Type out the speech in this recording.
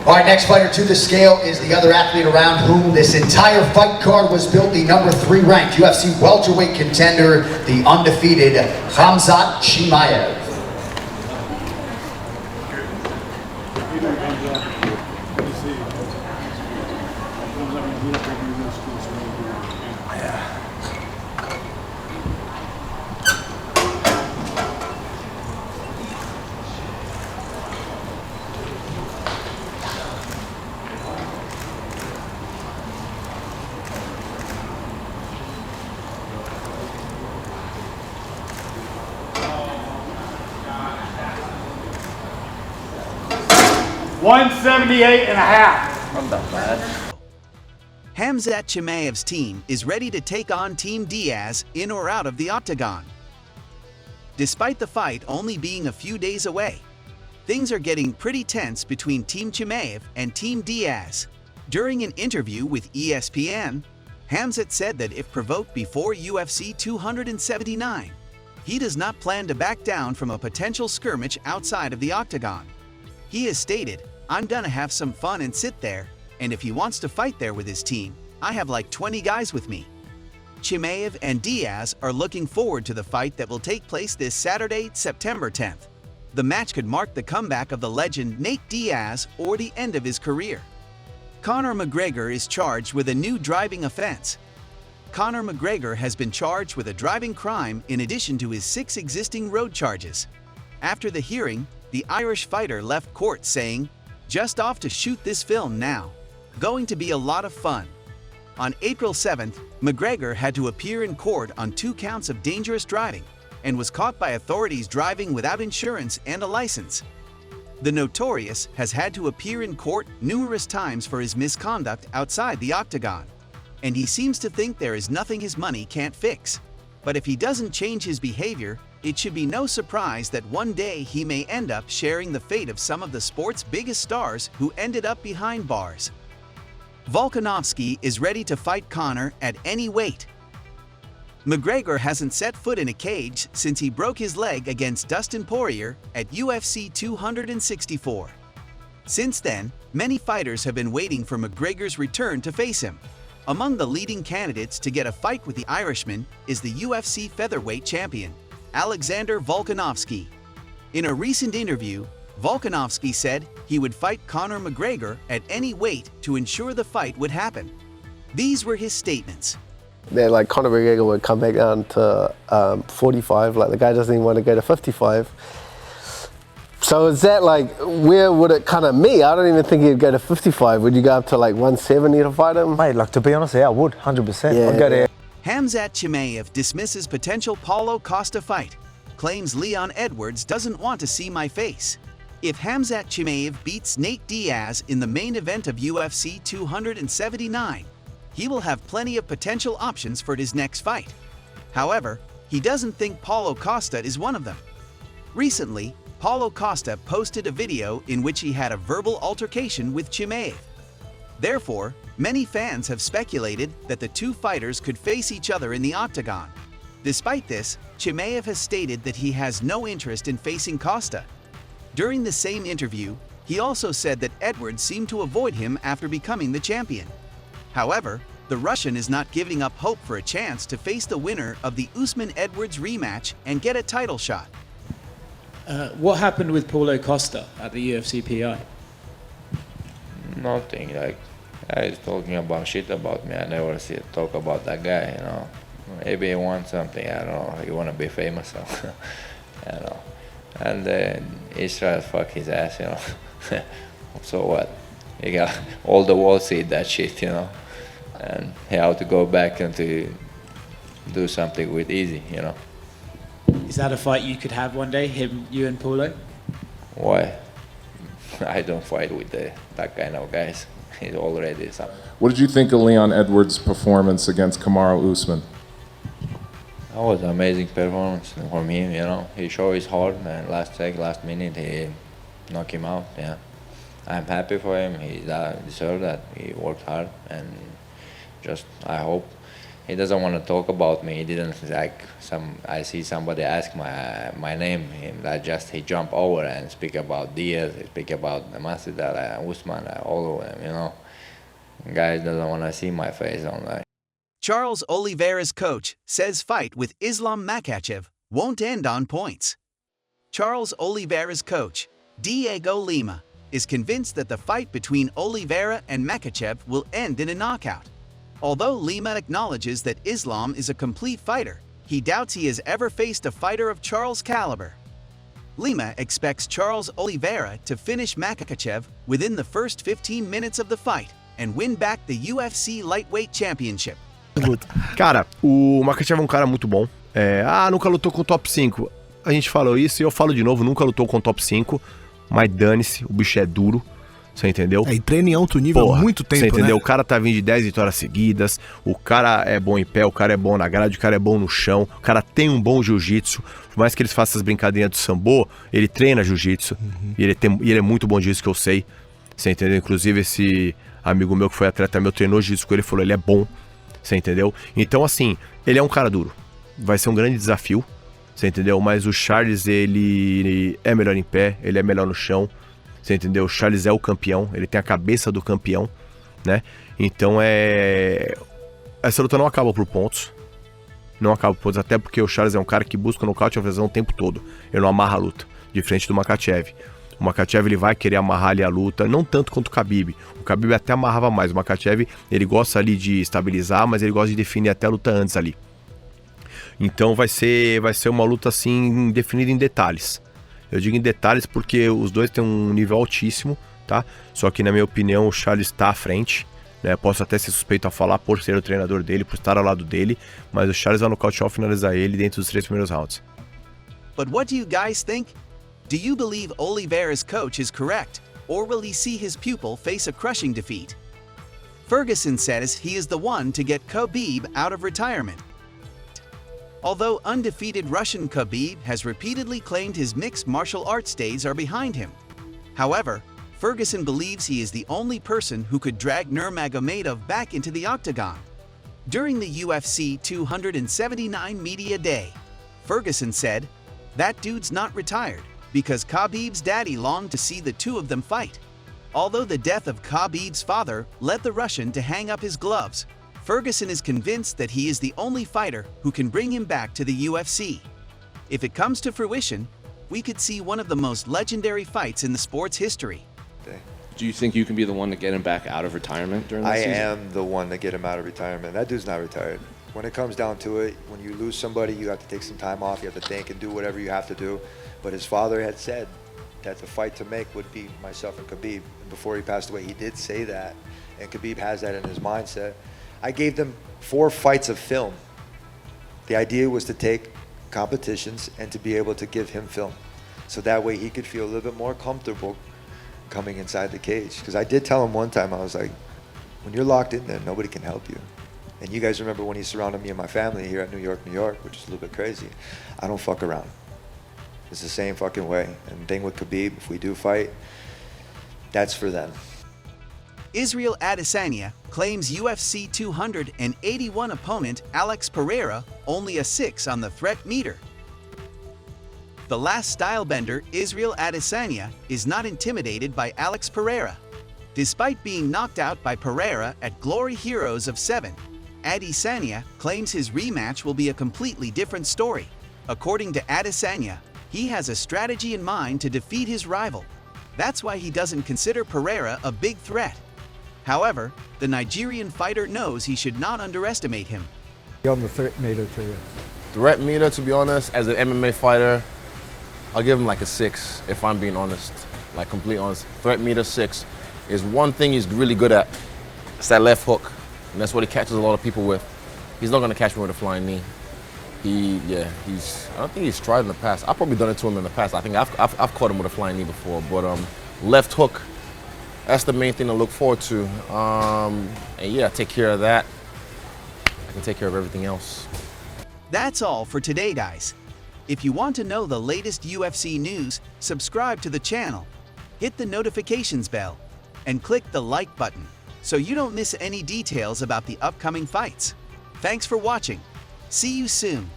All right, next fighter to the scale is the other athlete around whom this entire fight card was built, the number 3 ranked UFC welterweight contender, the undefeated Khamzat Chimaev. $178.5. Not that bad. Khamzat Chimaev's team is ready to take on Team Diaz in or out of the octagon. Despite the fight only being a few days away, things are getting pretty tense between Team Chimaev and Team Diaz. During an interview with ESPN, Khamzat said that if provoked before UFC 279, he does not plan to back down from a potential skirmish outside of the octagon. He has stated, "I'm gonna have some fun and sit there, and if he wants to fight there with his team, I have like 20 guys with me." Chimaev and Diaz are looking forward to the fight that will take place this Saturday, September 10th. The match could mark the comeback of the legend Nate Diaz or the end of his career. Conor McGregor is charged with a new driving offense. Conor McGregor has been charged with a driving crime in addition to his 6 existing road charges. After the hearing, the Irish fighter left court saying, "Just off to shoot this film now. Going to be a lot of fun." On April 7th, McGregor had to appear in court on 2 counts of dangerous driving and was caught by authorities driving without insurance and a license. The Notorious has had to appear in court numerous times for his misconduct outside the octagon, and he seems to think there is nothing his money can't fix. But if he doesn't change his behavior, it should be no surprise that one day he may end up sharing the fate of some of the sport's biggest stars who ended up behind bars. Volkanovski is ready to fight Conor at any weight. McGregor hasn't set foot in a cage since he broke his leg against Dustin Poirier at UFC 264. Since then, many fighters have been waiting for McGregor's return to face him. Among the leading candidates to get a fight with the Irishman is the UFC featherweight champion, Alexander Volkanovski. In a recent interview, Volkanovski said he would fight Conor McGregor at any weight to ensure the fight would happen. These were his statements. They're like Conor McGregor would come back down to 45, like the guy doesn't even want to go to 55. So is that like, where would it kind of meet? I don't even think he'd go to 55. Would you go up to like 170 to fight him? Mate, like to be honest, yeah, I would, 100%. Yeah, I'd go there. Khamzat Chimaev dismisses potential Paulo Costa fight, claims Leon Edwards doesn't want to see my face. If Khamzat Chimaev beats Nate Diaz in the main event of UFC 279, he will have plenty of potential options for his next fight. However, he doesn't think Paulo Costa is one of them. Recently, Paulo Costa posted a video in which he had a verbal altercation with Chimaev. Therefore, many fans have speculated that the two fighters could face each other in the octagon. Despite this, Chimaev has stated that he has no interest in facing Costa. During the same interview, he also said that Edwards seemed to avoid him after becoming the champion. However, the Russian is not giving up hope for a chance to face the winner of the Usman-Edwards rematch and get a title shot. What happened with Paulo Costa at the UFC PI? Nothing, like, he's talking about shit about me. I never see it talk about that guy, you know. Maybe he wants something, I don't know, he wanna be famous, you know. And Israel fuck his ass, you know. So what? You got all the world see that shit, you know. And he have to go back and to do something with easy, you know. Is that a fight you could have one day, you and Paulo? Why? I don't fight with that kind of guys. He's already something. What did you think of Leon Edwards' performance against Kamaru Usman? That was an amazing performance from him, you know. He showed his heart, and last minute, he knocked him out, yeah. I'm happy for him. He deserved that. He worked hard, and just I hope he doesn't want to talk about me. He didn't like I see somebody ask my name, and he jump over and speak about Diaz, he speak about Masvidal, Usman, all of them, you know. Guys doesn't want to see my face online. Charles Oliveira's coach says fight with Islam Makhachev won't end on points. Charles Oliveira's coach, Dhiego Lima, is convinced that the fight between Oliveira and Makhachev will end in a knockout. Although Lima acknowledges that Islam is a complete fighter, he doubts he has ever faced a fighter of Charles' caliber. Lima expects Charles Oliveira to finish Makhachev within the first 15 minutes of the fight and win back the UFC Lightweight Championship. Cara, o Makhachev é um cara muito bom. Nunca lutou com o top 5. A gente falou isso e eu falo de novo, nunca lutou com o top 5. Mas dane-se, o bicho é duro, você entendeu? E treina em alto nível há muito tempo, você entendeu? né? O cara tá vindo de 10 vitórias seguidas, o cara é bom em pé, o cara é bom na grade, o cara é bom no chão, o cara tem um bom jiu-jitsu. Por mais que eles façam as brincadeiras do sambo, ele treina jiu-jitsu, e ele é muito bom disso, que eu sei, você entendeu? Inclusive esse amigo meu que foi atleta meu treinou jiu-jitsu com ele, falou, ele é bom, você entendeu? Então assim, ele é um cara duro, vai ser um grande desafio. Você entendeu? Mas o Charles, ele é melhor em pé, ele é melhor no chão. Você entendeu? O Charles é o campeão, ele tem a cabeça do campeão, né? Então essa luta não acaba por pontos. Não acaba por pontos, até porque o Charles é um cara que busca o nocaute e a visão o tempo todo. Ele não amarra a luta, diferente do Makhachev. O Makhachev, ele vai querer amarrar ali a luta, não tanto quanto o Khabib. O Khabib até amarrava mais. O Makhachev, ele gosta ali de estabilizar, mas ele gosta de definir até a luta antes ali. Então vai ser uma luta assim definida em detalhes. Eu digo em detalhes porque os dois têm um nível altíssimo, tá? Só que na minha opinião o Charles está à frente, né? Posso até ser suspeito a falar por ser o treinador dele, por estar ao lado dele, mas o Charles vai nocautear ou finalizar ele dentro dos 3 primeiros rounds. But what do you guys think? Do you believe Oliveira's coach is correct, or will he see his pupil face a crushing defeat? Ferguson says he is the one to get Khabib out of retirement. Although undefeated Russian Khabib has repeatedly claimed his mixed martial arts days are behind him. However, Ferguson believes he is the only person who could drag Nurmagomedov back into the octagon. During the UFC 279 media day, Ferguson said, "That dude's not retired because Khabib's daddy longed to see the two of them fight." Although the death of Khabib's father led the Russian to hang up his gloves, Ferguson is convinced that he is the only fighter who can bring him back to the UFC. If it comes to fruition, we could see one of the most legendary fights in the sport's history. Do you think you can be the one to get him back out of retirement during the season? I am the one to get him out of retirement. That dude's not retired. When it comes down to it, when you lose somebody, you have to take some time off, you have to think and do whatever you have to do. But his father had said that the fight to make would be myself and Khabib. And before he passed away, he did say that. And Khabib has that in his mindset. I gave them 4 fights of film. The idea was to take competitions and to be able to give him film. So that way he could feel a little bit more comfortable coming inside the cage. Because I did tell him one time, I was like, when you're locked in there, nobody can help you. And you guys remember when he surrounded me and my family here at New York, which is a little bit crazy. I don't fuck around. It's the same fucking way. And the thing with Khabib, if we do fight, that's for them. Israel Adesanya claims UFC 281 opponent Alex Pereira only a 6 on the threat meter. The last stylebender Israel Adesanya is not intimidated by Alex Pereira. Despite being knocked out by Pereira at Glory Heroes of 7, Adesanya claims his rematch will be a completely different story. According to Adesanya, he has a strategy in mind to defeat his rival. That's why he doesn't consider Pereira a big threat. However, the Nigerian fighter knows he should not underestimate him. On the threat meter to you. Threat meter, to be honest, as an MMA fighter, I'll give him like a 6, if I'm being honest. Like, completely honest. Threat meter 6 is one thing he's really good at. It's that left hook, and that's what he catches a lot of people with. He's not gonna catch me with a flying knee. I don't think he's tried in the past. I've probably done it to him in the past. I think I've caught him with a flying knee before, but left hook, that's the main thing to look forward to. And yeah, take care of that. I can take care of everything else. That's all for today, guys. If you want to know the latest UFC news, subscribe to the channel, hit the notifications bell, and click the like button so you don't miss any details about the upcoming fights. Thanks for watching. See you soon.